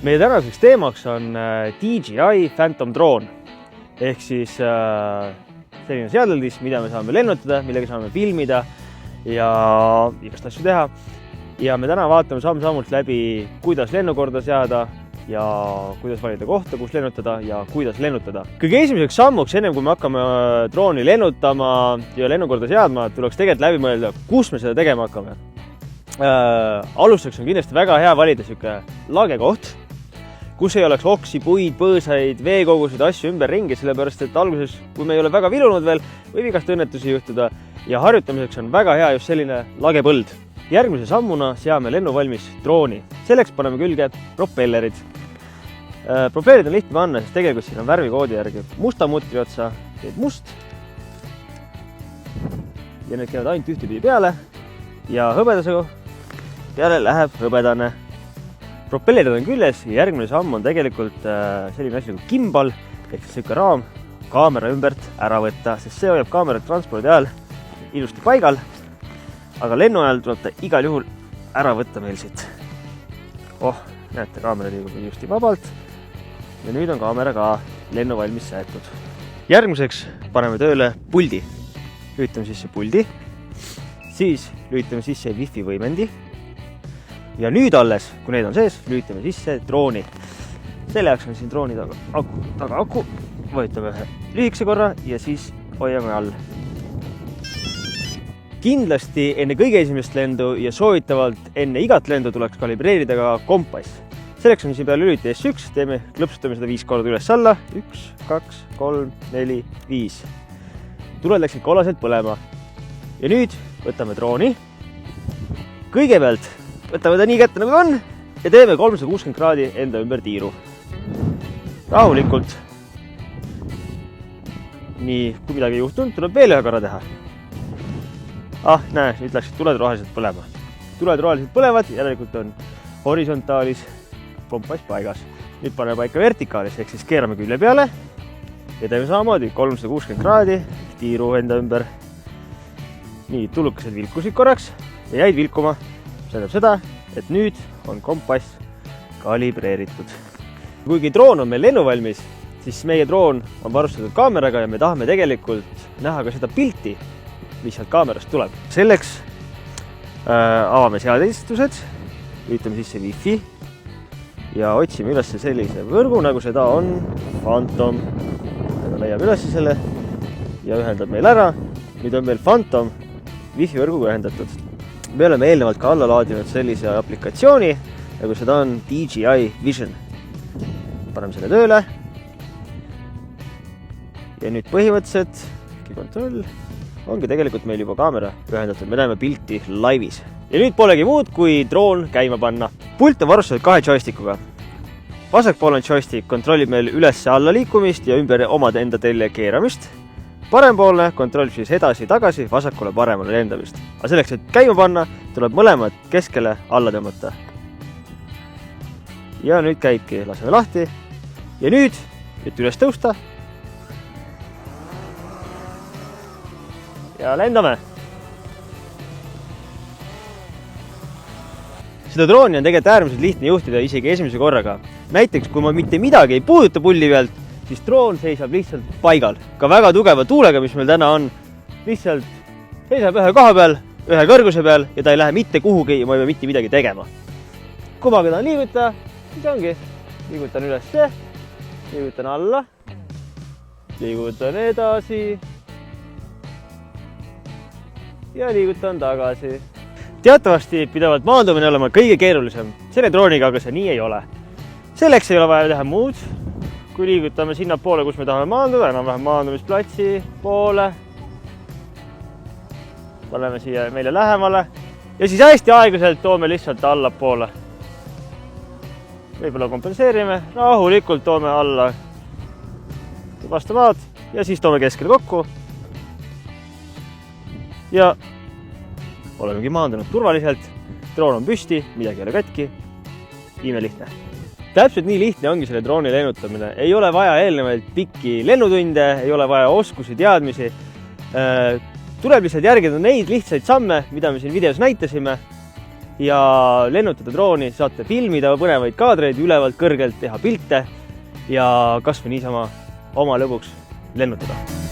Meie tänaseks teemaks on DJI Phantom Drone ehk siis selline seadeldis, mida me saame lennutada, millega saame filmida ja igast asju teha. Ja me täna vaatame samm-sammult läbi, kuidas lennukorda seada ja kuidas valida kohta, kus lennutada ja kuidas lennutada. Kõige esimeseks sammuks, ennem kui me hakkame drooni lennutama ja lennukorda seadma, tuleks tegelikult läbi mõelda, kus me seda tegema hakkame. Alustuseks on kindlasti väga hea valida selline lage koht, kus ei oleks oksi, puid, põõsaid, veekogusid, asju ümberringi, sellepärast et alguses, kui me ei ole väga vilunud veel, võib igast õnnetusi juhtuda ja harjutamiseks on väga hea just selline lage põld. Järgmise sammuna seame lennuvalmis drooni. Selleks paneme külge propellerid. Propellerid on lihtne panna, sest tegelikult siin on värvikoodi järgi musta mutri otsa, teed must ja need käivad ainult ühtepidi peale ja hõbedasega peale läheb hõbedane. Propellerid on küljes ja järgmine samm on tegelikult selline asi nagu gimbal ehk selline raam kaamera ümbert ära võtta, sest see hoiab kaamerat transpordi ajal ilusti paigal, aga lennu ajal tuleb ta igal juhul ära võtta meil siit. Näete, kaamera liigub ilusti vabalt ja nüüd on kaamera ka lennu valmis seetud. Järgmiseks paneme tööle puldi. Lülitame sisse puldi, siis lülitame sisse wifi võimendi. Ja nüüd alles, kui need on sees, lülitame sisse drooni. Selle jaoks on siin drooni taga aku. Vajutame ühe lühikese korra ja siis hoiame all. Kindlasti enne kõige esimest lendu ja soovitavalt enne igat lendu tuleks kalibreerida ka kompass. Selleks on siin peal lüliti S1, klõpsutame seda 5 korda üles alla. 1, 2, 3, 4, 5. Tuled läksid kollaselt põlema. Ja nüüd võtame drooni. Kõigepealt võtame ta nii kätte nagu ta on ja teeme 360 kraadi enda ümber tiiru. Rahulikult. Nii, kui midagi ei juhtunud, tuleb veel ühe korra teha. Näe, nüüd läksid tuled roheliselt põlema. Tuled roheliselt põlevad, järelikult on horisontaalis kompass paigas. Nüüd paneme paika vertikaalis, ehk siis keerame külje peale ja teeme samamoodi 360 kraadi tiiru enda ümber. Nii, tulukesed vilkusid korraks ja jäid vilkuma. See tähendab seda, et nüüd on kompass kalibreeritud. Kuigi droon on meil lennuvalmis, siis meie droon on varustatud kaameraga ja me tahame tegelikult näha ka seda pilti, mis sealt kaamerast tuleb. Selleks avame seadeistused, lülitame sisse wifi ja otsime üles sellise võrgu, nagu seda on Phantom. Ta leiab üles selle ja ühendab meil ära. Nüüd on meil Phantom wifi võrguga ühendatud. Me oleme eelnevalt ka alla laadinud sellise aplikatsiooni, nagu seda on DJI Vision. Paneme selle tööle. Ja nüüd põhimõtteliselt, kontroll, ongi tegelikult meil juba kaamera ühendatud. Me näeme pilti laivis. Ja nüüd polegi muud, kui droon käima panna. Pult on varustatud 2 joystikuga. Vasakpool on joystick, kontrollib meil üles alla liikumist ja ümber omade enda telje keeramist. Parempoolne kontrollib siis edasi-tagasi, vasakule paremale lendamist. Aga selleks, et käima panna, tuleb mõlemad keskele alla tõmmata. Ja nüüd käibki, laseme lahti. Ja nüüd, et üles tõusta. Ja lendame. Seda drooni on tegelikult äärmiselt lihtne juhtida isegi esimese korraga. Näiteks, kui ma mitte midagi ei puuduta pulli pealt, siis droon seisab lihtsalt paigal. Ka väga tugeva tuulega, mis meil täna on, lihtsalt seisab ühe koha peal, ühe kõrguse peal ja ta ei lähe mitte kuhugi ja ma ei pea mitte midagi tegema. Kui ma teda liiguta, siis ongi. Liigutan ülesse, liigutan alla, liigutan edasi ja liigutan tagasi. Teatavasti pidevalt maandumine olema kõige keerulisem. Selle drooniga aga see nii ei ole. Selleks ei ole vaja teha muud. Kui liigutame sinna poole, kus me tahame maanduda, enam-vähem maandumisplatsi poole. Paneme siia meile lähemale ja siis hästi aeglaselt toome lihtsalt alla poole. Võib-olla kompenseerime, rahulikult toome alla vastu maad ja siis toome keskele kokku. Ja olemegi maandunud turvaliselt, droon on püsti, midagi ei ole katki, imelihtne. Täpselt nii lihtne ongi selle drooni lennutamine. Ei ole vaja eelnevalt pikki lennutunde, ei ole vaja oskusi, teadmisi. Tuleb lihtsalt järgida neid lihtsaid samme, mida me siin videos näitasime ja lennutada drooni, saate filmida põnevaid kaadreid ülevalt kõrgelt, teha pilte ja kas või niisama oma lõbuks lennutada.